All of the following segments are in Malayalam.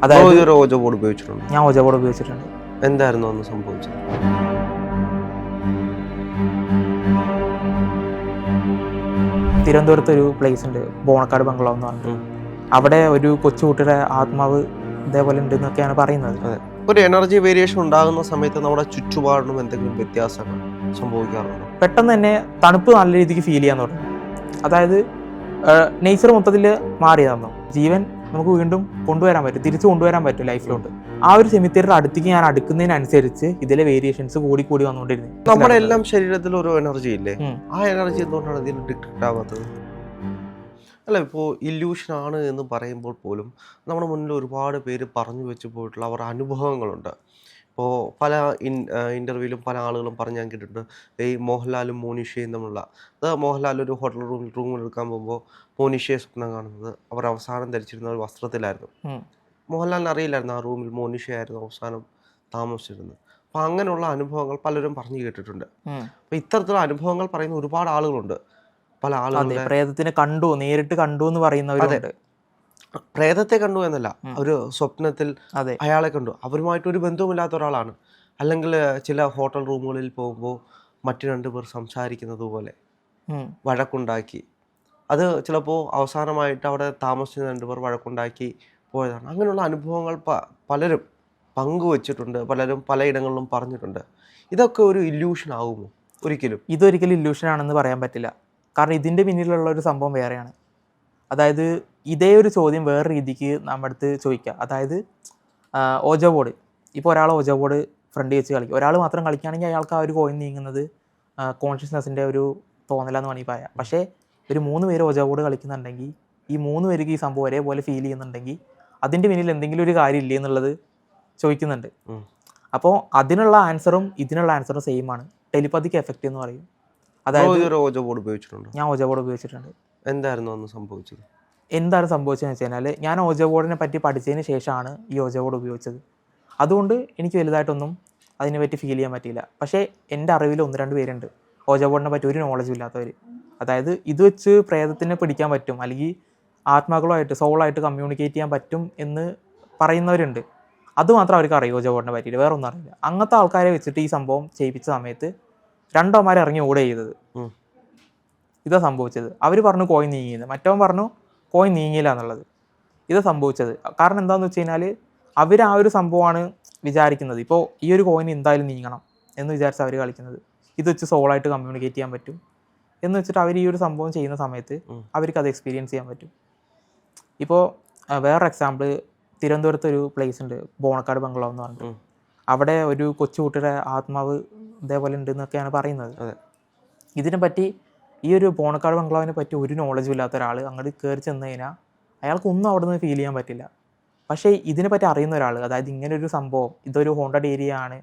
അതായത് ഓജോ ബോർഡ് ഉപയോഗിച്ചിട്ടുണ്ട്. ഞാൻ ഓജോ ബോർഡ് ഉപയോഗിച്ചിട്ടുണ്ട്. എന്തായിരുന്നു അന്ന് സംഭവിച്ചത്? തിരുവനന്തപുരത്ത് ഒരു പ്ലേസ് ഉണ്ട്, ബോണക്കാട് ബംഗ്ലാവ് എന്ന് പറഞ്ഞിട്ട്. അവിടെ ഒരു കൊച്ചുകുട്ടിയുടെ ആത്മാവ് ഇതേപോലെ ഉണ്ട് എന്നൊക്കെയാണ് പറയുന്നത്. ഒരു എനർജി വേരിയേഷൻ ഉണ്ടാകുന്ന സമയത്ത് നമ്മുടെ ചുറ്റുപാടിനും എന്തെങ്കിലും വ്യത്യാസങ്ങൾ സംഭവിക്കാറുണ്ടോ? പെട്ടെന്ന് തന്നെ തണുപ്പ് നല്ല രീതിക്ക് ഫീൽ ചെയ്യാൻ തുടങ്ങി. അതായത് നേച്ചർ മൊത്തത്തിൽ മാറി തന്നു. ജീവൻ നമുക്ക് വീണ്ടും കൊണ്ടുവരാൻ പറ്റും, തിരിച്ചു കൊണ്ടുവരാൻ പറ്റും ലൈഫിലോട്ട്. ആ ഒരു സെമിത്തേരിയുടെ അടുത്തേക്ക് ഞാൻ അടുക്കുന്നതിനനുസരിച്ച് ഇതിലെ വേരിയേഷൻസ് കൂടി കൂടി വന്നുകൊണ്ടിരുന്നു. നമ്മുടെ എല്ലാം ശരീരത്തിൽ ഒരു എനർജി ഇല്ലേ? ആ എനർജി എന്തുകൊണ്ടാണ് ഇതിൽ ഡിറ്റക്ട് ആവാത്തത്? അല്ല, ഇപ്പോൾ ഇല്യൂഷൻ ആണ് എന്ന് പറയുമ്പോൾ പോലും നമ്മുടെ മുന്നിൽ ഒരുപാട് പേര് പറഞ്ഞു വെച്ച് പോയിട്ടുള്ള അവരുടെ അനുഭവങ്ങളുണ്ട്. ഇപ്പോൾ പല ഇൻ്റർവ്യൂവിലും പല ആളുകളും പറഞ്ഞ് ഞാൻ കേട്ടിട്ടുണ്ട്, ഈ മോഹൻലാലും മോനിഷയും തമ്മിലുള്ള മോഹൻലാൽ ഒരു ഹോട്ടൽ റൂമിൽ എടുക്കാൻ പോകുമ്പോൾ മോനിഷയെ സ്വപ്നം കാണുന്നത് അവർ അവസാനം ധരിച്ചിരുന്ന ഒരു വസ്ത്രത്തിലായിരുന്നു. മോഹൻലാലിന് അറിയില്ലായിരുന്നു ആ റൂമിൽ മോനിഷയായിരുന്നു അവസാനം താമസിച്ചിരുന്നത്. അപ്പോൾ അങ്ങനെയുള്ള അനുഭവങ്ങൾ പലരും പറഞ്ഞു കേട്ടിട്ടുണ്ട്. അപ്പോൾ ഇത്തരത്തിലുള്ള അനുഭവങ്ങൾ പറയുന്ന ഒരുപാട് ആളുകളുണ്ട്. പല ആളുകളും പ്രേതത്തിനെ കണ്ടു, നേരിട്ട് കണ്ടു എന്ന് പറയുന്നവരുണ്ട്. പ്രേതത്തെ കണ്ടു എന്നല്ല, ഒരു സ്വപ്നത്തിൽ അയാളെ കണ്ടു. അവരുമായിട്ടൊരു ബന്ധവുമില്ലാത്ത ഒരാളാണ്. അല്ലെങ്കിൽ ചില ഹോട്ടൽ റൂമുകളിൽ പോകുമ്പോൾ മറ്റു രണ്ടുപേർ സംസാരിക്കുന്നത് പോലെ വഴക്കുണ്ടാക്കി, അത് ചിലപ്പോൾ അവസാനമായിട്ട് അവിടെ താമസിച്ച രണ്ടുപേർ വഴക്കുണ്ടാക്കി പോയതാണ്. അങ്ങനെയുള്ള അനുഭവങ്ങൾ പലരും പങ്കുവച്ചിട്ടുണ്ട്, പലരും പലയിടങ്ങളിലും പറഞ്ഞിട്ടുണ്ട്. ഇതൊക്കെ ഒരു ഇല്യൂഷൻ ആകുമോ? ഒരിക്കലും ഇതൊരിക്കലും ഇല്യൂഷൻ ആണെന്ന് പറയാൻ പറ്റില്ല. കാരണം ഇതിൻ്റെ പിന്നിലുള്ള ഒരു സംഭവം വേറെയാണ്. അതായത് ഇതേ ഒരു ചോദ്യം വേറെ രീതിക്ക് നമ്മുടെ അടുത്ത് ചോദിക്കുക. അതായത് ഓജോ ബോർഡ്, ഇപ്പോൾ ഒരാൾ ഓജോ ബോർഡ് ഫ്രണ്ട് വെച്ച് കളിക്കും, ഒരാൾ മാത്രം കളിക്കുകയാണെങ്കിൽ അയാൾക്ക് ആ ഒരു കോയിൻ നീങ്ങുന്നത് കോൺഷ്യസ്നെസ്സിൻ്റെ ഒരു തോന്നലാന്ന് വേണമെങ്കിൽ പറയാം. പക്ഷേ ഒരു 3 പേര് ഓജോ ബോർഡ് കളിക്കുന്നുണ്ടെങ്കിൽ ഈ 3 പേർക്ക് ഈ സംഭവം ഒരേപോലെ ഫീൽ ചെയ്യുന്നുണ്ടെങ്കിൽ അതിൻ്റെ പിന്നിൽ എന്തെങ്കിലും ഒരു കാര്യം ഇല്ലേ എന്നുള്ളത് ചോദിക്കുന്നുണ്ട്. അപ്പോൾ അതിനുള്ള ആൻസറും ഇതിനുള്ള ആൻസറും സെയിം ആണ്. ടെലിപ്പതിക്ക് എഫക്റ്റ് എന്ന് പറയും. അതായത് ഓജോ ബോർഡ് ഉപയോഗിച്ചിട്ടുണ്ട്. ഞാൻ ഓജോ ബോർഡ് ഉപയോഗിച്ചിട്ടുണ്ട്. എന്തായിരുന്നു അന്ന് സംഭവിച്ചത്? എന്താണ് സംഭവിച്ചതെന്ന് വെച്ച് കഴിഞ്ഞാൽ, ഞാൻ ഓജോ ബോർഡിനെ പറ്റി പഠിച്ചതിന് ശേഷമാണ് ഈ ഓജോ ബോർഡ് ഉപയോഗിച്ചത്. അതുകൊണ്ട് എനിക്ക് വലുതായിട്ടൊന്നും അതിനെപ്പറ്റി ഫീൽ ചെയ്യാൻ പറ്റിയില്ല. പക്ഷേ എൻ്റെ അറിവിൽ 1-2 പേരുണ്ട് ഓജോ ബോർഡിനെ പറ്റി ഒരു നോളജും ഇല്ലാത്തവർ. അതായത് ഇത് വെച്ച് പ്രേതത്തിനെ പിടിക്കാൻ പറ്റും, അല്ലെങ്കിൽ ആത്മാക്കളുമായിട്ട് സോളായിട്ട് കമ്മ്യൂണിക്കേറ്റ് ചെയ്യാൻ പറ്റും എന്ന് പറയുന്നവരുണ്ട്. അതുമാത്രം അവർക്ക് അറിയും ഓജോ ബോർഡിനെ പറ്റിയിട്ട്, വേറെ ഒന്നും അറിയില്ല. അങ്ങനത്തെ ആൾക്കാരെ വെച്ചിട്ട് ഈ സംഭവം ചെയ്യിപ്പിച്ച സമയത്ത് 2 അവന്മാർ ഇറങ്ങി ഓടുക ചെയ്തത്. ഇതാ സംഭവിച്ചത്. അവർ പറഞ്ഞു കോയിൻ നീങ്ങിയെന്ന്, മറ്റവൻ പറഞ്ഞു കോയിൻ നീങ്ങിയില്ല എന്നുള്ളത്. ഇതാ സംഭവിച്ചത്. കാരണം എന്താണെന്ന് വെച്ച് കഴിഞ്ഞാൽ അവർ ആ ഒരു സംഭവമാണ് വിചാരിക്കുന്നത്. ഇപ്പോൾ ഈ ഒരു കോയിൻ എന്തായാലും നീങ്ങണം എന്ന് വിചാരിച്ച് അവർ കളിക്കുന്നത്. ഇത് വെച്ച് സോളായിട്ട് കമ്മ്യൂണിക്കേറ്റ് ചെയ്യാൻ പറ്റും എന്ന് വെച്ചിട്ട് അവർ ഈ ഒരു സംഭവം ചെയ്യുന്ന സമയത്ത് അവർക്ക് അത് എക്സ്പീരിയൻസ് ചെയ്യാൻ പറ്റും. ഇപ്പോൾ വേറൊരു എക്സാമ്പിൾ, തിരുവനന്തപുരത്ത് ഒരു പ്ലേസ് ഉണ്ട്, ബോണക്കാട് ബംഗ്ലാവ് എന്ന് പറഞ്ഞിട്ട്. അവിടെ ഒരു കൊച്ചുകുട്ടിയുടെ ആത്മാവ് ഇതേപോലെ ഉണ്ട് എന്നൊക്കെയാണ് പറയുന്നത്. ഇതിനെപ്പറ്റി ഈ ഒരു ബോണക്കാട് ബംഗ്ലാവിനെ പറ്റി ഒരു നോളജും ഇല്ലാത്ത ഒരാൾ അങ്ങോട്ട് കയറി ചെന്ന് കഴിഞ്ഞാൽ അയാൾക്കൊന്നും അവിടെ നിന്ന് ഫീൽ ചെയ്യാൻ പറ്റില്ല. പക്ഷേ ഇതിനെപ്പറ്റി അറിയുന്ന ഒരാൾ, അതായത് ഇങ്ങനൊരു സംഭവം, ഇതൊരു ഹോണ്ടഡ് ഏരിയ ആണ്,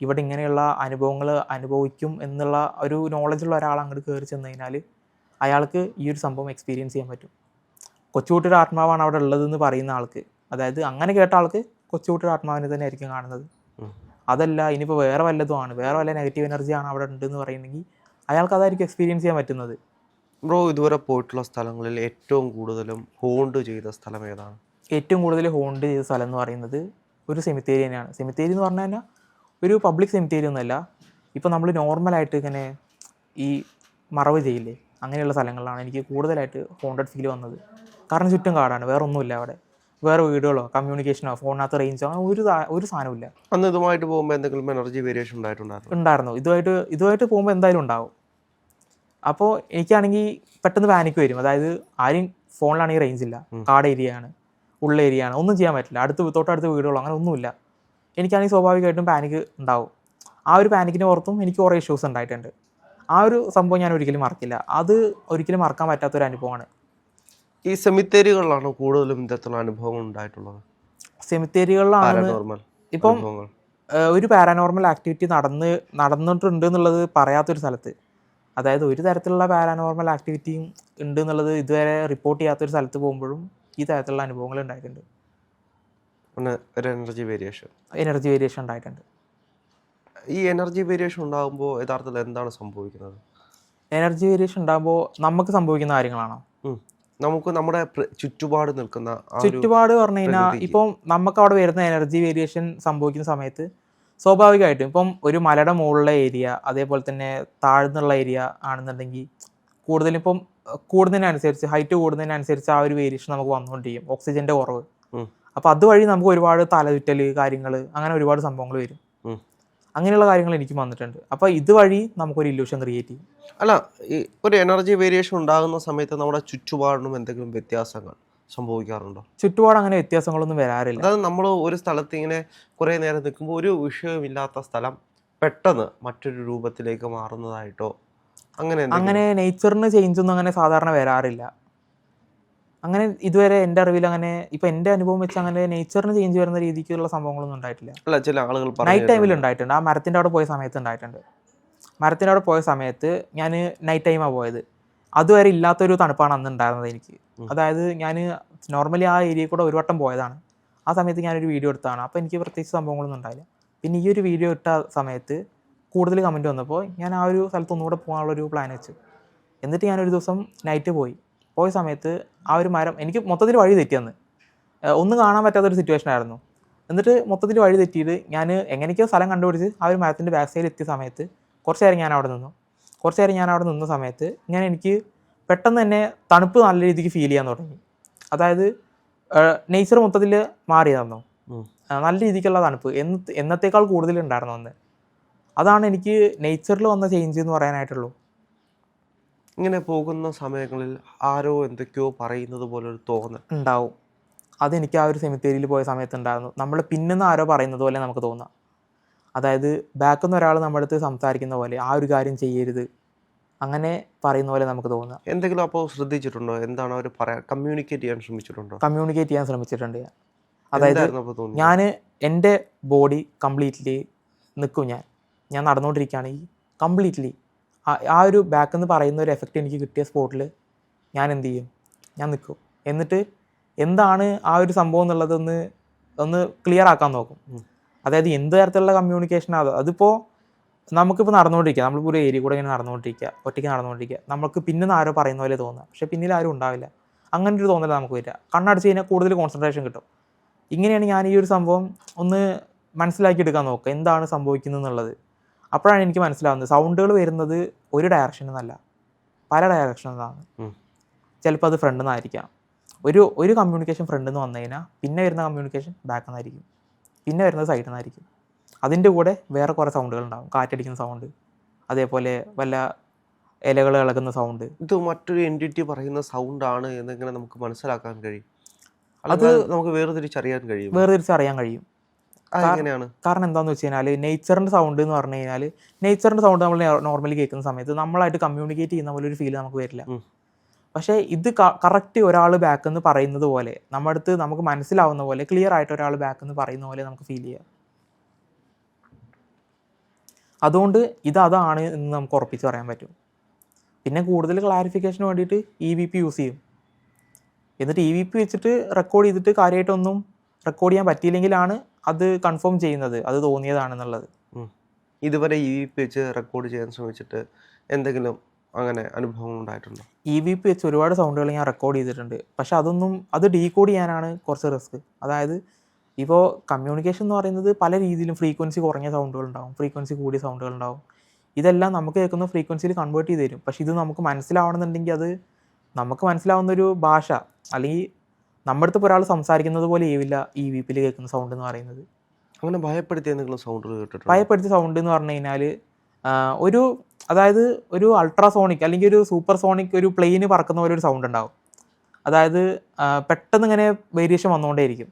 ഇവിടെ ഇങ്ങനെയുള്ള അനുഭവങ്ങൾ അനുഭവിക്കും എന്നുള്ള ഒരു നോളജുള്ള ഒരാൾ അങ്ങോട്ട് കയറി ചെന്ന് കഴിഞ്ഞാൽ അയാൾക്ക് ഈ ഒരു സംഭവം എക്സ്പീരിയൻസ് ചെയ്യാൻ പറ്റും. കൊച്ചുകുട്ടിയുടെ ആത്മാവാണ് അവിടെ ഉള്ളതെന്ന് പറയുന്ന ആൾക്ക്, അതായത് അങ്ങനെ കേട്ട ആൾക്ക് കൊച്ചുകുട്ടിയുടെ ആത്മാവിനെ തന്നെ ആയിരിക്കും കാണുന്നത്. അതല്ല ഇനിയിപ്പോൾ വേറെ വല്ലതുമാണ്, വേറെ വല്ല നെഗറ്റീവ് എനർജിയാണ് അവിടെ ഉണ്ടെന്ന് പറയുന്നെങ്കിൽ അയാൾക്ക് അതായിരിക്കും എക്സ്പീരിയൻസ് ചെയ്യാൻ പറ്റുന്നത്. ബ്രോ ഇതുവരെ പോയിട്ടുള്ള സ്ഥലങ്ങളിൽ ഏറ്റവും കൂടുതലും ഹോണ്ട് ചെയ്ത സ്ഥലം ഏതാണ്? ഏറ്റവും കൂടുതൽ ഹോണ്ട് ചെയ്ത സ്ഥലം എന്ന് പറയുന്നത് ഒരു സെമിത്തേരി തന്നെയാണ്. സെമിത്തേരി എന്ന് പറഞ്ഞു കഴിഞ്ഞാൽ ഒരു പബ്ലിക് സെമിത്തേരി ഒന്നുമല്ല. ഇപ്പോൾ നമ്മൾ നോർമലായിട്ട് ഇങ്ങനെ ഈ മറവ് ചെയ്യില്ലേ, അങ്ങനെയുള്ള സ്ഥലങ്ങളിലാണ് എനിക്ക് കൂടുതലായിട്ട് ഹോണ്ടഡ് ഫീൽ വന്നത്. കാരണം ചുറ്റും കാടാണ്, വേറെ ഒന്നുമില്ല അവിടെ, വേറെ വീടുകളോ കമ്മ്യൂണിക്കേഷനോ ഫോണിനകത്ത് റേഞ്ചോ അങ്ങനെ ഒരു സാധനമില്ല. അന്ന് ഇതുമായിട്ട് പോകുമ്പോൾ എന്തെങ്കിലും എനർജി വേരിയേഷൻ ഉണ്ടായിരുന്നു. ഇതുമായിട്ട് പോകുമ്പോൾ എന്തായാലും ഉണ്ടാവും. അപ്പോൾ എനിക്കാണെങ്കിൽ പെട്ടെന്ന് പാനിക് വരും. അതായത് ആരും ഫോണിലാണെങ്കിൽ റേഞ്ച് ഇല്ല, കാട് ഏരിയ ആണ്, ഉള്ള ഏരിയ ആണ്, ഒന്നും ചെയ്യാൻ പറ്റില്ല, തൊട്ടടുത്ത് വീടുകളോ അങ്ങനെ ഒന്നുമില്ല. എനിക്കാണെങ്കിൽ സ്വാഭാവികമായിട്ടും പാനിക് ഉണ്ടാവും. ആ ഒരു പാനിക്കിന് പുറത്തും എനിക്ക് കുറേ ഇഷ്യൂസ് ഉണ്ടായിട്ടുണ്ട്. ആ ഒരു സംഭവം ഞാൻ ഒരിക്കലും മറക്കില്ല. അത് ഒരിക്കലും മറക്കാൻ പറ്റാത്തൊരു അനുഭവമാണ്. ഈ സെമിത്തേരികളിലാണ് കൂടുതലും ഇത്തരത്തിലുള്ള അനുഭവങ്ങൾ ഉണ്ടായിട്ടുള്ളത്. സെമിത്തേരികളിലാണ് ഇപ്പം ഒരു പാരാനോർമൽ ആക്ടിവിറ്റി നടന്നിട്ടുണ്ട് എന്നുള്ളത് പറയാത്തൊരു സ്ഥലത്ത്, അതായത് ഒരു തരത്തിലുള്ള പാരാനോർമൽ ആക്ടിവിറ്റിയും ഉണ്ട് എന്നുള്ളത് ഇതുവരെ റിപ്പോർട്ട് ചെയ്യാത്തൊരു സ്ഥലത്ത് പോകുമ്പോഴും ഈ തരത്തിലുള്ള അനുഭവങ്ങൾ ഉണ്ടായിട്ടുണ്ട്. എനർജി വേരിയേഷൻ ഉണ്ടായിട്ടുണ്ട്. ഈ എനർജി വേരിയേഷൻ ഉണ്ടാകുമ്പോൾ യഥാർത്ഥത്തിൽ എന്താണ് സംഭവിക്കുന്നത്? എനർജി വേരിയേഷൻ ഉണ്ടാകുമ്പോൾ നമുക്ക് സംഭവിക്കുന്ന കാര്യങ്ങളാണോ? നമുക്ക് നമ്മുടെ ചുറ്റുപാട് നിൽക്കുന്ന ആ ഒരു ചുറ്റുപാട് പറഞ്ഞു കഴിഞ്ഞാൽ പ്രകൃതിക്ക്. ഇപ്പം നമുക്ക് അവിടെ വരുന്ന എനർജി വേരിയേഷൻ സംഭവിക്കുന്ന സമയത്ത് സ്വാഭാവികമായിട്ടും ഇപ്പം ഒരു മലയുടെ മുകളിലെ ഏരിയ അതേപോലെ തന്നെ താഴ്ന്നുള്ള ഏരിയ ആണെന്നുണ്ടെങ്കിൽ കൂടുതലിപ്പം കൂടുന്നതിനനുസരിച്ച് ഹൈറ്റ് കൂടുന്നതിനനുസരിച്ച് ആ ഒരു വേരിയേഷൻ നമുക്ക് വന്നുകൊണ്ടിരിക്കും, ഓക്സിജന്റെ കുറവ്. അപ്പോൾ അതുവഴി നമുക്ക് ഒരുപാട് തലചുറ്റൽ കാര്യങ്ങൾ അങ്ങനെ ഒരുപാട് സംഭവങ്ങൾ വരും. അങ്ങനെയുള്ള കാര്യങ്ങൾ എനിക്ക് വന്നിട്ടുണ്ട്. അപ്പോൾ ഇതുവഴി നമുക്കൊരു ഇല്യൂഷൻ ക്രിയേറ്റ് ചെയ്യും. അല്ല, ഈ ഒരു എനർജി വേരിയേഷൻ ഉണ്ടാകുന്ന സമയത്ത് നമ്മുടെ ചുറ്റുപാടിനും എന്തെങ്കിലും വ്യത്യാസങ്ങൾ സംഭവിക്കാറുണ്ടോ? ചുറ്റുപാട് അങ്ങനെ വ്യത്യാസങ്ങളൊന്നും വരാറില്ല. അതായത് നമ്മൾ ഒരു സ്ഥലത്ത് ഇങ്ങനെ കുറേ നേരം നിൽക്കുമ്പോൾ ഒരു വിഷയമില്ലാത്ത സ്ഥലം പെട്ടെന്ന് മറ്റൊരു രൂപത്തിലേക്ക് മാറുന്നതായിട്ടോ അങ്ങനെ നേച്ചറിന് ചേഞ്ച് ഒന്നും അങ്ങനെ സാധാരണ വരാറില്ല. അങ്ങനെ ഇതുവരെ എൻ്റെ അറിവിൽ അങ്ങനെ ഇപ്പം എൻ്റെ അനുഭവം വെച്ച് അങ്ങനെ നേച്ചറിന് ചേഞ്ച് വരുന്ന രീതിക്കുള്ള സംഭവങ്ങളൊന്നും ഉണ്ടായിട്ടില്ല. അല്ല, ചില ആളുകൾ നൈറ്റ് ടൈമിൽ ഉണ്ടായിട്ടുണ്ട്. ആ മരത്തിൻ്റെ അവിടെ പോയ സമയത്ത് ഉണ്ടായിട്ടുണ്ട്. മരത്തിൻ്റെ അവിടെ പോയ സമയത്ത് ഞാൻ നൈറ്റ് ടൈമാണ് പോയത്. അതുവരെ ഇല്ലാത്തൊരു തണുപ്പാണ് അന്ന് ഉണ്ടായിരുന്നത് എനിക്ക്. അതായത് ഞാൻ നോർമലി ആ ഏരിയയിൽ കൂടെ ഒരു വട്ടം പോയതാണ്. ആ സമയത്ത് ഞാനൊരു വീഡിയോ എടുത്തതാണ്. അപ്പോൾ എനിക്ക് പ്രത്യേകിച്ച് സംഭവങ്ങളൊന്നും ഉണ്ടായില്ല. പിന്നെ ഈ ഒരു വീഡിയോ ഇട്ട സമയത്ത് കൂടുതൽ കമൻറ്റ് വന്നപ്പോൾ ഞാൻ ആ ഒരു സ്ഥലത്ത് ഒന്നുകൂടെ പോകാനുള്ളൊരു പ്ലാൻ വെച്ചു. എന്നിട്ട് ഞാനൊരു ദിവസം നൈറ്റ് പോയ സമയത്ത് ആ ഒരു മരം എനിക്ക് മൊത്തത്തിൽ വഴി തെറ്റിയെന്ന് ഒന്നും കാണാൻ പറ്റാത്തൊരു സിറ്റുവേഷൻ ആയിരുന്നു. എന്നിട്ട് മൊത്തത്തിൽ വഴി തെറ്റിയിട്ട് ഞാൻ എങ്ങനെയൊക്കെയോ സ്ഥലം കണ്ടുപിടിച്ച് ആ ഒരു മരത്തിൻ്റെ ബാക്ക് സൈഡിൽ എത്തിയ സമയത്ത് കുറച്ച് നേരം ഞാൻ അവിടെ നിന്ന സമയത്ത് എനിക്ക് പെട്ടെന്ന് തന്നെ തണുപ്പ് നല്ല രീതിക്ക് ഫീൽ ചെയ്യാൻ തുടങ്ങി. അതായത് നേച്ചർ മൊത്തത്തിൽ മാറി തന്നു. നല്ല രീതിക്കുള്ള തണുപ്പ് എന്നത്തേക്കാൾ കൂടുതലുണ്ടായിരുന്നു അന്ന്. അതാണ് എനിക്ക് നേച്ചറിൽ വന്ന ചേഞ്ച് എന്ന് പറയാനായിട്ടുള്ളൂ. ഇങ്ങനെ പോകുന്ന സമയങ്ങളിൽ ആരോ എന്തൊക്കെയോ പറയുന്നത് പോലെ ഒരു തോന്നൽ ഉണ്ടാവും. അതെനിക്ക് ആ ഒരു സെമിത്തേരിയിൽ പോയ സമയത്ത് ഉണ്ടായിരുന്നു. നമ്മൾ പിന്നെന്ന് ആരോ പറയുന്നത് പോലെ നമുക്ക് തോന്നാം. അതായത് ബാക്കിൽ നിന്ന് ഒരാൾ നമ്മുടെ അടുത്ത് സംസാരിക്കുന്ന പോലെ ആ ഒരു കാര്യം ചെയ്യരുത് അങ്ങനെ പറയുന്ന പോലെ നമുക്ക് തോന്നാം. എന്തെങ്കിലും അപ്പോൾ ശ്രദ്ധിച്ചിട്ടുണ്ടോ? എന്താണ് അവർ കമ്മ്യൂണിക്കേറ്റ് ചെയ്യാൻ ശ്രമിച്ചിട്ടുണ്ടോ? കമ്മ്യൂണിക്കേറ്റ് ചെയ്യാൻ ശ്രമിച്ചിട്ടുണ്ട് ഞാൻ. അതായത് ഞാൻ എൻ്റെ ബോഡി കംപ്ലീറ്റ്ലി നിൽക്കും. ഞാൻ നടന്നുകൊണ്ടിരിക്കുകയാണ് കംപ്ലീറ്റ്ലി ആ ഒരു ബാക്ക് എന്ന് പറയുന്ന ഒരു എഫക്റ്റ് എനിക്ക് കിട്ടിയ സ്പോട്ടിൽ ഞാൻ എന്ത് ചെയ്യും? ഞാൻ നിൽക്കും. എന്നിട്ട് എന്താണ് ആ ഒരു സംഭവം എന്നുള്ളത് ഒന്ന് ക്ലിയർ ആക്കാൻ നോക്കും. അതായത് എന്ത് തരത്തിലുള്ള കമ്മ്യൂണിക്കേഷനാണ് അതിപ്പോൾ നമുക്കിപ്പോൾ നടന്നുകൊണ്ടിരിക്കുക, നമ്മളിപ്പോൾ ഒരു ഏരിയ കൂടെ ഇങ്ങനെ ഒറ്റയ്ക്ക് നടന്നുകൊണ്ടിരിക്കുക, നമുക്ക് പിന്നെ ആരോ പറയുന്ന പോലെ തോന്നുക, പക്ഷേ പിന്നിൽ ആരും ഉണ്ടാവില്ല. അങ്ങനെ ഒരു തോന്നൽ നമുക്ക് വരിക. കണ്ണടച്ച് കഴിഞ്ഞാൽ കൂടുതൽ കോൺസെൻട്രേഷൻ കിട്ടും. ഇങ്ങനെയാണ് ഞാൻ ഈ ഒരു സംഭവം ഒന്ന് മനസ്സിലാക്കിയെടുക്കാൻ നോക്കുക, എന്താണ് സംഭവിക്കുന്നത് എന്നുള്ളത്. അപ്പോഴാണ് എനിക്ക് മനസ്സിലാവുന്നത് സൗണ്ടുകൾ വരുന്നത് ഒരു ഡയറക്ഷനിൽ നിന്നല്ല, പല ഡയറക്ഷനിൽ നിന്നാണ്. ചിലപ്പോൾ അത് ഫ്രണ്ടിൽ നിന്നായിരിക്കാം. ഒരു കമ്മ്യൂണിക്കേഷൻ ഫ്രണ്ടിൽ നിന്ന് വന്നു കഴിഞ്ഞാൽ പിന്നെ വരുന്ന കമ്മ്യൂണിക്കേഷൻ ബാക്കിൽ നിന്നായിരിക്കും, പിന്നെ വരുന്നത് സൈഡിൽ നിന്നായിരിക്കും. അതിൻ്റെ കൂടെ വേറെ കുറേ സൗണ്ടുകൾ ഉണ്ടാകും. കാറ്റടിക്കുന്ന സൗണ്ട്, അതേപോലെ വല്ല ഇലകൾ ഇളകുന്ന സൗണ്ട്. ഇത് മറ്റൊരു എൻറ്റിറ്റി പറയുന്ന സൗണ്ടാണ് എന്നിങ്ങനെ നമുക്ക് മനസ്സിലാക്കാൻ കഴിയും. അത് നമുക്ക് വേർതിരിച്ചറിയാൻ കഴിയും. കാരണം എന്താണെന്ന് വെച്ച് കഴിഞ്ഞാൽ നേച്ചറിൻ്റെ സൗണ്ട് എന്ന് പറഞ്ഞു കഴിഞ്ഞാൽ നേച്ചറിൻ്റെ സൗണ്ട് നമ്മൾ നോർമലി കേൾക്കുന്ന സമയത്ത് നമ്മളായിട്ട് കമ്മ്യൂണിക്കേറ്റ് ചെയ്യുന്ന പോലെ ഒരു ഫീൽ നമുക്ക് വരില്ല. പക്ഷേ ഇത് കറക്റ്റ് ഒരാൾ ബാക്ക് എന്ന് പറയുന്നത് പോലെ നമ്മുടെ അടുത്ത് നമുക്ക് മനസ്സിലാവുന്ന പോലെ ക്ലിയർ ആയിട്ട് ഒരാൾ ബാക്ക് എന്ന് പറയുന്ന പോലെ നമുക്ക് ഫീൽ ചെയ്യാം. അതുകൊണ്ട് അതാണ് എന്ന് നമുക്ക് ഉറപ്പിച്ച് പറയാൻ പറ്റും. പിന്നെ കൂടുതൽ ക്ലാരിഫിക്കേഷന് വേണ്ടിയിട്ട് EVP യൂസ് ചെയ്യും. എന്നിട്ട് EVP വെച്ചിട്ട് റെക്കോർഡ് ചെയ്തിട്ട് കാര്യമായിട്ടൊന്നും റെക്കോർഡ് ചെയ്യാൻ പറ്റിയില്ലെങ്കിലാണ് അത് കൺഫേം ചെയ്യുന്നത് അത് തോന്നിയതാണെന്നുള്ളത്. ഇതുവരെ EVP വെച്ച് റെക്കോർഡ് ചെയ്യാൻ ശ്രമിച്ചിട്ട് എന്തെങ്കിലും അങ്ങനെ അനുഭവം ഉണ്ടായിട്ടുണ്ടോ? EVP വെച്ച് ഒരുപാട് സൗണ്ടുകൾ ഞാൻ റെക്കോർഡ് ചെയ്തിട്ടുണ്ട്. പക്ഷെ അത് ഡീകോഡ് ചെയ്യാനാണ് കുറച്ച് റിസ്ക്. അതായത് ഇപ്പോൾ കമ്മ്യൂണിക്കേഷൻ എന്ന് പറയുന്നത് പല രീതിയിലും ഫ്രീക്വൻസി കുറഞ്ഞ സൗണ്ടുകൾ ഉണ്ടാവും, ഫ്രീക്വൻസി കൂടിയ സൗണ്ടുകൾ ഉണ്ടാവും. ഇതെല്ലാം നമുക്ക് കേൾക്കുന്ന ഫ്രീക്വൻസിയിൽ കൺവേർട്ട് ചെയ്ത് തരും. പക്ഷെ ഇത് നമുക്ക് മനസ്സിലാവണമെന്നുണ്ടെങ്കിൽ അത് നമുക്ക് മനസ്സിലാവുന്നൊരു ഭാഷ അല്ലെങ്കിൽ നമ്മുടെ അടുത്ത് ഒരാൾ സംസാരിക്കുന്നത് പോലെ ആവില്ല EVPയിൽ കേൾക്കുന്ന സൗണ്ട് എന്ന് പറയുന്നത്. അങ്ങനെ ഭയപ്പെടുത്തിയ എന്തെങ്കിലും സൗണ്ടുകൾ കേട്ടിട്ടുണ്ടോ? ഭയപ്പെടുത്തിയ സൗണ്ട് എന്ന് പറഞ്ഞു കഴിഞ്ഞാൽ അതായത് ഒരു അൾട്രാസോണിക് അല്ലെങ്കിൽ ഒരു സൂപ്പർ സോണിക് ഒരു പ്ലെയിന് പറക്കുന്ന പോലെ ഒരു സൗണ്ട് ഉണ്ടാവും. അതായത് പെട്ടെന്ന് ഇങ്ങനെ വേരിയേഷൻ വന്നുകൊണ്ടേയിരിക്കും.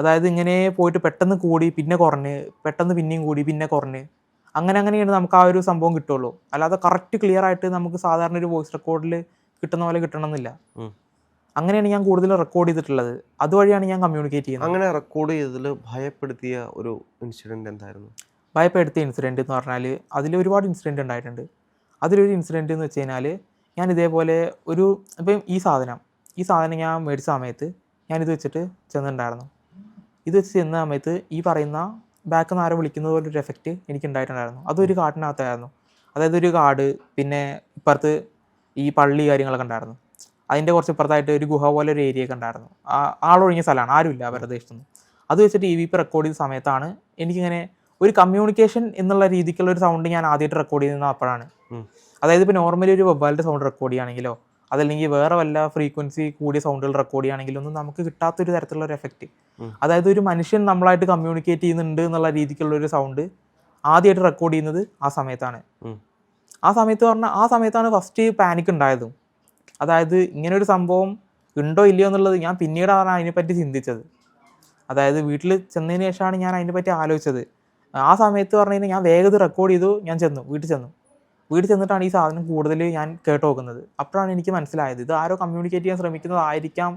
അതായത് ഇങ്ങനെ പോയിട്ട് പെട്ടെന്ന് കൂടി പിന്നെ കുറഞ്ഞ് പെട്ടെന്ന് പിന്നെയും കൂടി പിന്നെ കുറഞ്ഞ് അങ്ങനെയാണ് നമുക്ക് ആ ഒരു സംഭവം കിട്ടുള്ളൂ. അല്ലാതെ കറക്റ്റ് ക്ലിയർ ആയിട്ട് നമുക്ക് സാധാരണ ഒരു വോയിസ് റെക്കോർഡിൽ കിട്ടുന്ന പോലെ കിട്ടണമെന്നില്ല. അങ്ങനെയാണ് ഞാൻ കൂടുതൽ റെക്കോർഡ് ചെയ്തിട്ടുള്ളത്. അതുവഴിയാണ് ഞാൻ കമ്മ്യൂണിക്കേറ്റ് ചെയ്യുന്നത്. അങ്ങനെ റെക്കോർഡ് ചെയ്തതിൽ ഭയപ്പെടുത്തിയ ഒരു ഇൻസിഡൻറ്റ് എന്തായിരുന്നു? ഭയപ്പെടുത്തിയ ഇൻസിഡൻറ്റ് എന്ന് പറഞ്ഞാൽ അതിൽ ഒരുപാട് ഇൻസിഡൻറ്റ് ഉണ്ടായിട്ടുണ്ട്. അതിലൊരു ഇൻസിഡൻറ്റ് എന്ന് വെച്ച് കഴിഞ്ഞാൽ ഞാൻ ഇതേപോലെ ഇപ്പം ഈ സാധനം ഞാൻ മേടിച്ച സമയത്ത് ഞാനിത് വെച്ചിട്ട് ചെന്നിട്ടുണ്ടായിരുന്നു. ഇത് വെച്ച് ചെന്ന സമയത്ത് ഈ പറയുന്ന ബാക്കിൽ നിന്ന് ആരോ വിളിക്കുന്നത് പോലെ ഒരു എഫക്റ്റ് എനിക്ക് ഉണ്ടായിട്ടുണ്ടായിരുന്നു. അതൊരു കാട്ടിനകത്തായിരുന്നു. അതായത് ഒരു കാട്, പിന്നെ ഇപ്പുറത്ത് ഈ പള്ളി കാര്യങ്ങളൊക്കെ ഉണ്ടായിരുന്നു. അതിൻ്റെ കുറച്ച് ഇപ്പുറത്തായിട്ട് ഒരു ഗുഹ പോലെ ഒരു ഏരിയ ഒക്കെ ഉണ്ടായിരുന്നു. ആളൊഴിഞ്ഞ സ്ഥലമാണ്, ആരുമില്ല അവരുടെ ദേശത്തൊന്നും. അത് വെച്ചിട്ട് EVP റെക്കോർഡ് ചെയ്ത സമയത്താണ് എനിക്കിങ്ങനെ ഒരു കമ്മ്യൂണിക്കേഷൻ എന്നുള്ള രീതിക്കുള്ള ഒരു സൗണ്ട് ഞാൻ ആദ്യമായിട്ട് റെക്കോർഡ് ചെയ്യുന്നത് അപ്പോഴാണ്. അതായത് ഇപ്പോൾ നോർമലി ഒരു മൊബൈലിൻ്റെ സൗണ്ട് റെക്കോർഡ് ചെയ്യുകയാണെങ്കിലോ അതല്ലെങ്കിൽ വേറെ വല്ല ഫ്രീക്വൻസി കൂടിയ സൗണ്ടുകൾ റെക്കോർഡ് ചെയ്യുകയാണെങ്കിലോ ഒന്നും നമുക്ക് കിട്ടാത്തൊരു തരത്തിലുള്ള ഒരു എഫക്റ്റ്. അതായത് ഒരു മനുഷ്യൻ നമ്മളായിട്ട് കമ്മ്യൂണിക്കേറ്റ് ചെയ്യുന്നുണ്ട് എന്നുള്ള രീതിക്കുള്ള ഒരു സൗണ്ട് ആദ്യമായിട്ട് റെക്കോർഡ് ചെയ്യുന്നത് ആ സമയത്താണ്. ആ സമയത്താണ് ഫസ്റ്റ് പാനിക് ഉണ്ടായതും. അതായത് ഇങ്ങനെ ഒരു സംഭവം ഉണ്ടോ ഇല്ലയോ എന്നുള്ളത് ഞാൻ പിന്നീടാണ് അതിനെപ്പറ്റി ചിന്തിച്ചത്. അതായത് വീട്ടിൽ ചെന്നതിന് ശേഷമാണ് ഞാൻ അതിനെപ്പറ്റി ആലോചിച്ചത്. ആ സമയത്ത് പറഞ്ഞു കഴിഞ്ഞാൽ ഞാൻ വേഗത റെക്കോർഡ് ചെയ്തു. ഞാൻ വീട്ടിൽ ചെന്നിട്ടാണ് ഈ സാധനം കൂടുതൽ ഞാൻ കേട്ട് നോക്കുന്നത്. അപ്പോഴാണ് എനിക്ക് മനസ്സിലായത് ഇത് ആരോ കമ്മ്യൂണിക്കേറ്റ് ചെയ്യാൻ ശ്രമിക്കുന്നതായിരിക്കാം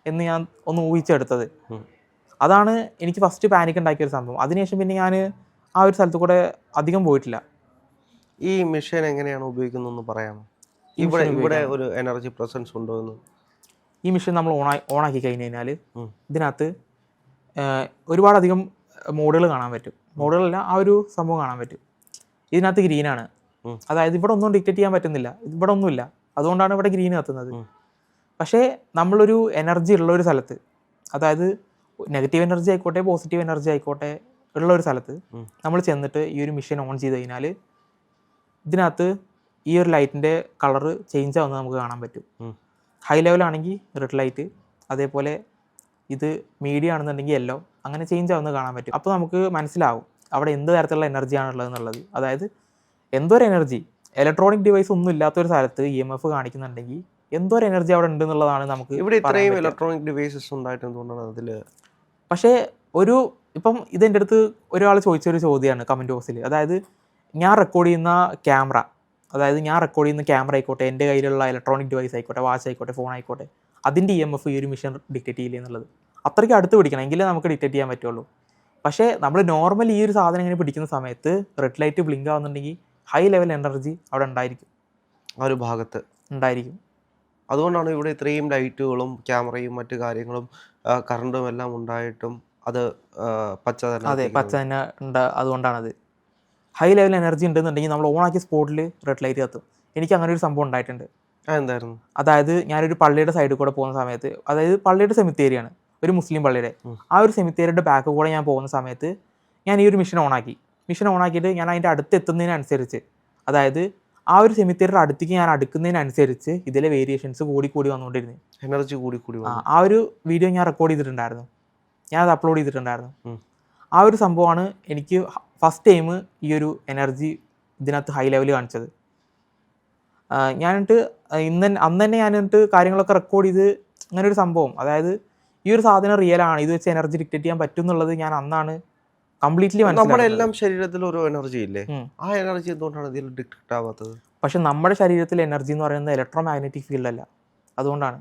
എന്ന് ഞാൻ ഒന്ന് ഊഹിച്ചെടുത്തത്. അതാണ് എനിക്ക് ഫസ്റ്റ് പാനിക് ഉണ്ടാക്കിയൊരു സംഭവം. അതിനുശേഷം പിന്നെ ഞാൻ ആ ഒരു സ്ഥലത്ത് കൂടെ അധികം പോയിട്ടില്ല. ഈ മെഷീൻ എങ്ങനെയാണ് ഉപയോഗിക്കുന്നതെന്ന് പറയാമോ? ഇവിടെ ഒരു എനർജി പ്രസൻസ് ഉണ്ടോ എന്ന്? ഈ മെഷീൻ നമ്മൾ ഓണാക്കി കഴിഞ്ഞ് കഴിഞ്ഞാൽ ഇതിനകത്ത് ഒരുപാടധികം മോഡുകൾ കാണാൻ പറ്റും. മോഡുകളല്ല, ആ ഒരു സംഭവം കാണാൻ പറ്റും. ഇതിനകത്ത് ഗ്രീനാണ്. അതായത് ഇവിടെ ഒന്നും ഡിറ്റക്ട് ചെയ്യാൻ പറ്റുന്നില്ല, ഇവിടെ ഒന്നുമില്ല, അതുകൊണ്ടാണ് ഇവിടെ ഗ്രീൻ കത്തുന്നത്. പക്ഷേ നമ്മളൊരു എനർജി ഉള്ള ഒരു സ്ഥലത്ത്, അതായത് നെഗറ്റീവ് എനർജി ആയിക്കോട്ടെ പോസിറ്റീവ് എനർജി ആയിക്കോട്ടെ ഉള്ള ഒരു സ്ഥലത്ത് നമ്മൾ ചെന്നിട്ട് ഈ ഒരു മെഷീൻ ഓൺ ചെയ്ത് കഴിഞ്ഞാൽ ഇതിനകത്ത് ഈ ഒരു ലൈറ്റിൻ്റെ കളറ് ചേഞ്ച് ആവുന്നത് നമുക്ക് കാണാൻ പറ്റും. ഹൈ ലെവലാണെങ്കിൽ റെഡ് ലൈറ്റ്, അതേപോലെ ഇത് മീഡിയം ആണെന്നുണ്ടെങ്കിൽ യെല്ലോ, അങ്ങനെ ചേഞ്ച് ആവുന്നത് കാണാൻ പറ്റും. അപ്പോൾ നമുക്ക് മനസ്സിലാവും അവിടെ എന്ത് തരത്തിലുള്ള എനർജിയാണുള്ളത് എന്നുള്ളത്. അതായത് എന്തോരു എനർജി, ഇലക്ട്രോണിക് ഡിവൈസ് ഒന്നും ഇല്ലാത്തൊരു സ്ഥലത്ത് EMF കാണിക്കുന്നുണ്ടെങ്കിൽ എന്തോരു എനർജി അവിടെ ഉണ്ട് എന്നുള്ളതാണ് നമുക്ക്. ഇവിടെ ഇത്രയും ഇലക്ട്രോണിക് ഡിവൈസസ് ഉണ്ടായിട്ട് എന്തുകൊണ്ടാണ് അതിൽ? പക്ഷേ ഇപ്പം ഇതെൻ്റെ അടുത്ത് ഒരാൾ ചോദിച്ചൊരു ചോദ്യമാണ് കമൻറ്റ് ബോക്സിൽ. അതായത് ഞാൻ റെക്കോർഡ് ചെയ്യുന്ന ക്യാമറ ആയിക്കോട്ടെ, എൻ്റെ കയ്യിലുള്ള ഇലക്ട്രോണിക് ഡിവൈസ് ആയിക്കോട്ടെ, വാച്ച് ആയിക്കോട്ടെ, ഫോൺ ആയിക്കോട്ടെ, അതിൻ്റെ EMF ഈ ഒരു മെഷീൻ ഡിറ്റക്ട് ചെയ്യില്ല എന്നുള്ളത്. അത്രയ്ക്ക് അടുത്ത് പിടിക്കണം എങ്കിലേ നമുക്ക് ഡിറ്റക്ട് ചെയ്യാൻ പറ്റുള്ളൂ. പക്ഷേ നമ്മൾ നോർമൽ ഈ ഒരു സാധനം ഇങ്ങനെ പിടിക്കുന്ന സമയത്ത് റെഡ് ലൈറ്റ് ബ്ലിങ്ക് ആവുന്നുണ്ടെങ്കിൽ ഹൈ ലെവൽ എനർജി അവിടെ ഉണ്ടായിരിക്കും, ആ ഒരു ഭാഗത്ത് ഉണ്ടായിരിക്കും. അതുകൊണ്ടാണ് ഇവിടെ ഇത്രയും ലൈറ്റുകളും ക്യാമറയും മറ്റു കാര്യങ്ങളും കറണ്ടും എല്ലാം ഉണ്ടായിട്ടും അത് പച്ച തന്നെ. അതെ, പച്ച തന്നെ ഉണ്ട്. അതുകൊണ്ടാണത്. ഹൈ ലെവൽ എനർജി ഉണ്ടെന്നുണ്ടെങ്കിൽ നമ്മൾ ഓണാക്കിയ സ്പോട്ടിൽ റെഡ് ലൈറ്റ് കത്തും. എനിക്ക് അങ്ങനെ ഒരു സംഭവം ഉണ്ടായിട്ടുണ്ട്. എന്തായിരുന്നു? അതായത് ഞാനൊരു പള്ളിയുടെ സൈഡിൽ കൂടെ പോകുന്ന സമയത്ത്, അതായത് പള്ളിയുടെ സെമിത്തേരിയാണ്, ഒരു മുസ്ലിം പള്ളിയുടെ, ആ ഒരു സെമിത്തേരിയുടെ ബാക്ക് കൂടെ ഞാൻ പോകുന്ന സമയത്ത് ഞാൻ ഈ ഒരു മെഷീൻ ഓണാക്കിയിട്ട് ഞാൻ അതിൻ്റെ അടുത്ത് എത്തുന്നതിനനുസരിച്ച്, അതായത് ആ ഒരു സെമിത്തേരിയുടെ അടുത്തേക്ക് ഞാൻ അടുക്കുന്നതിനനുസരിച്ച് ഇതിലെ വേരിയേഷൻസ് കൂടി വന്നുകൊണ്ടിരുന്നു, എനർജി കൂടി. ആ ഒരു വീഡിയോ ഞാൻ റെക്കോർഡ് ചെയ്തിട്ടുണ്ടായിരുന്നു, ഞാൻ അത് അപ്ലോഡ് ചെയ്തിട്ടുണ്ടായിരുന്നു. ആ ഒരു സംഭവമാണ് എനിക്ക് ഫസ്റ്റ് ടൈം ഈ ഒരു എനർജി ഇതിനകത്ത് ഹൈ ലെവൽ കാണിച്ചത്. അന്ന് തന്നെ ഞാനിട്ട് കാര്യങ്ങളൊക്കെ റെക്കോർഡ് ചെയ്ത് അങ്ങനെ ഒരു സംഭവം, അതായത് ഈ ഒരു സാധനം റിയൽ ആണ്, ഇത് വെച്ച് എനർജി ഡിറ്റക്ട് ചെയ്യാൻ പറ്റും എന്നുള്ളത് ഞാൻ അന്നാണ് കംപ്ലീറ്റ്ലി മനസ്സിലായത്. നമ്മുടെ എല്ലാം ശരീരത്തിൽ ഒരു എനർജി ഇല്ലേ, ആ എനർജി എന്തുകൊണ്ടാണ് ഇതിൽ ഡിറ്റക്ട് ആവാത്തത്? പക്ഷെ നമ്മുടെ ശരീരത്തിൽ എനർജി എന്ന് പറയുന്നത് ഇലക്ട്രോ മാഗ്നറ്റിക് ഫീൽഡ് അല്ല. അതുകൊണ്ടാണ്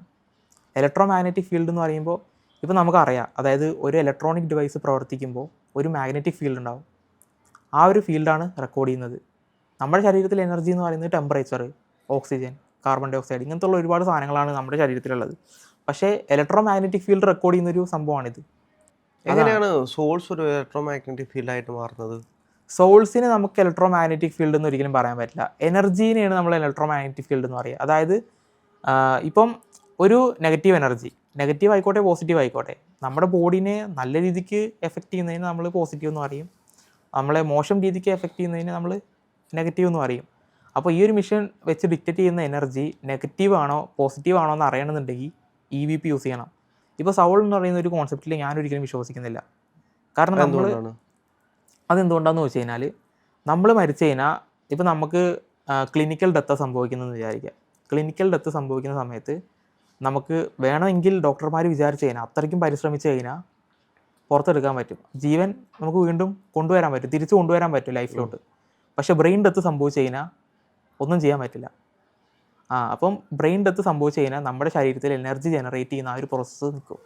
ഇലക്ട്രോ മാഗ്നറ്റിക് ഫീൽഡ് എന്ന് പറയുമ്പോൾ ഇപ്പോൾ നമുക്കറിയാം, അതായത് ഒരു ഇലക്ട്രോണിക് ഡിവൈസ് പ്രവർത്തിക്കുമ്പോൾ ഒരു മാഗ്നറ്റിക് ഫീൽഡ് ഉണ്ടാവും. ആ ഒരു ഫീൽഡാണ് റെക്കോർഡ് ചെയ്യുന്നത്. നമ്മുടെ ശരീരത്തിൽ എനർജി എന്ന് പറയുന്നത് temperature, oxygen, carbon dioxide, ഇങ്ങനത്തെ ഉള്ള ഒരുപാട് സാധനങ്ങളാണ് നമ്മുടെ ശരീരത്തിലുള്ളത്. പക്ഷേ ഇലക്ട്രോ മാഗ്നറ്റിക് ഫീൽഡ് റെക്കോർഡ് ചെയ്യുന്നൊരു സംഭവമാണിത്. എങ്ങനെയാണ് സോൾസ് ഒരു ഇലക്ട്രോ മാഗ്നറ്റിക് ഫീൽഡായിട്ട് മാറുന്നത്? സോൾസിന് നമുക്ക് ഇലക്ട്രോ മാഗ്നറ്റിക് ഫീൽഡ് എന്ന് ഒരിക്കലും പറയാൻ പറ്റില്ല. എനർജീനെയാണ് നമ്മൾ ഇലക്ട്രോ മാഗ്നറ്റിക് ഫീൽഡ് എന്ന് പറയുക. അതായത് ഇപ്പം ഒരു നെഗറ്റീവ് ആയിക്കോട്ടെ പോസിറ്റീവ് ആയിക്കോട്ടെ, നമ്മുടെ ബോഡീനെ നല്ല രീതിക്ക് എഫക്റ്റ് ചെയ്യുന്നതിന് നമ്മൾ പോസിറ്റീവ് എന്ന് പറയും, നമ്മളെ മോശം രീതിക്ക് എഫക്റ്റ് ചെയ്യുന്നതിന് നമ്മൾ നെഗറ്റീവ് എന്ന് പറയും. അപ്പോൾ ഈ ഒരു മെഷീൻ വെച്ച് ഡിറ്റക്റ്റ് ചെയ്യുന്ന എനർജി നെഗറ്റീവ് ആണോ പോസിറ്റീവ് ആണോ എന്ന് അറിയണമെന്നുണ്ടെങ്കിൽ EVP യൂസ് ചെയ്യണം. ഇപ്പോൾ സൗൾ എന്ന് പറയുന്ന ഒരു കോൺസെപ്റ്റിൽ ഞാനൊരിക്കലും വിശ്വസിക്കുന്നില്ല. കാരണം അതെന്തുകൊണ്ടാണെന്ന് വെച്ച് കഴിഞ്ഞാൽ, നമ്മൾ മരിച്ചു കഴിഞ്ഞാൽ ഇപ്പോൾ നമുക്ക് ക്ലിനിക്കൽ ഡെത്ത് സംഭവിക്കുന്നതെന്ന് വിചാരിക്കുക. ക്ലിനിക്കൽ ഡെത്ത് സംഭവിക്കുന്ന സമയത്ത് നമുക്ക് വേണമെങ്കിൽ ഡോക്ടർമാർ വിചാരിച്ചു കഴിഞ്ഞാൽ, അത്രയ്ക്കും പരിശ്രമിച്ചു കഴിഞ്ഞാൽ പുറത്തെടുക്കാൻ പറ്റും, ജീവൻ നമുക്ക് വീണ്ടും കൊണ്ടുവരാൻ പറ്റും, തിരിച്ചു കൊണ്ടുവരാൻ പറ്റും ലൈഫിലോട്ട്. പക്ഷേ ബ്രെയിൻ ഡെത്ത് സംഭവിച്ചു കഴിഞ്ഞാൽ ഒന്നും ചെയ്യാൻ പറ്റില്ല. അപ്പം ബ്രെയിൻ ഡെത്ത് സംഭവിച്ചു കഴിഞ്ഞാൽ നമ്മുടെ ശരീരത്തിൽ എനർജി ജനറേറ്റ് ചെയ്യുന്ന ആ ഒരു പ്രോസസ്സ് നിൽക്കും.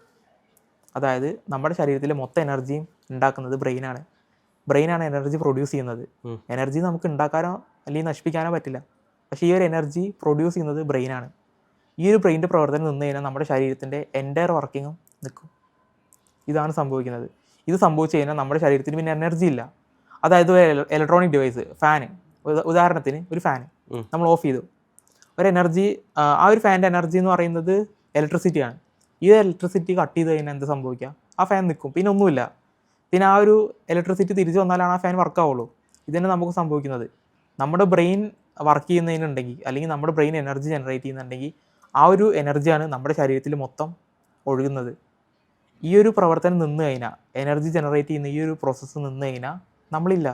അതായത് നമ്മുടെ ശരീരത്തിലെ മൊത്തം എനർജിയും ഉണ്ടാക്കുന്നത് ബ്രെയിനാണ് എനർജി പ്രൊഡ്യൂസ് ചെയ്യുന്നത്. എനർജി നമുക്ക് ഉണ്ടാക്കാനോ അല്ലെങ്കിൽ നശിപ്പിക്കാനോ പറ്റില്ല. പക്ഷേ ഈ ഒരു എനർജി പ്രൊഡ്യൂസ് ചെയ്യുന്നത് ബ്രെയിനാണ്. ഈ ഒരു ബ്രെയിൻ്റെ പ്രവർത്തനം നിന്ന് കഴിഞ്ഞാൽ നമ്മുടെ ശരീരത്തിൻ്റെ എൻ്റയർ വർക്കിങ്ങും നിൽക്കും. ഇതാണ് സംഭവിക്കുന്നത്. ഇത് സംഭവിച്ചു കഴിഞ്ഞാൽ നമ്മുടെ ശരീരത്തിന് പിന്നെ എനർജി ഇല്ല. അതായത് ഇലക്ട്രോണിക് ഡിവൈസ്, ഫാന്, ഉദാഹരണത്തിന് ഒരു ഫാന് നമ്മൾ ഓഫ് ചെയ്തു, ഒരു എനർജി, ആ ഒരു ഫാനിൻ്റെ എനർജി എന്ന് പറയുന്നത് ഇലക്ട്രിസിറ്റിയാണ്. ഈ ഇലക്ട്രിസിറ്റി കട്ട് ചെയ്ത് കഴിഞ്ഞാൽ എന്ത് സംഭവിക്കുക? ആ ഫാൻ നിൽക്കും, പിന്നെ ഒന്നുമില്ല. പിന്നെ ആ ഒരു ഇലക്ട്രിസിറ്റി തിരിച്ചു വന്നാലാണ് ആ ഫാൻ വർക്ക് ആവുള്ളൂ. ഇതന്നെ നമുക്ക് സംഭവിക്കുന്നത്. നമ്മുടെ ബ്രെയിൻ വർക്ക് ചെയ്യുന്നതിനുണ്ടെങ്കിൽ, അല്ലെങ്കിൽ നമ്മുടെ ബ്രെയിൻ എനർജി ജനറേറ്റ് ചെയ്യുന്നുണ്ടെങ്കിൽ, ആ ഒരു എനർജിയാണ് നമ്മുടെ ശരീരത്തിൽ മൊത്തം ഒഴുകുന്നത്. ഈ ഒരു പ്രവർത്തനം നിന്ന് കഴിഞ്ഞാൽ, എനർജി ജനറേറ്റ് ചെയ്യുന്ന ഈ ഒരു പ്രോസസ്സ് നിന്ന് കഴിഞ്ഞാൽ നമ്മളില്ല.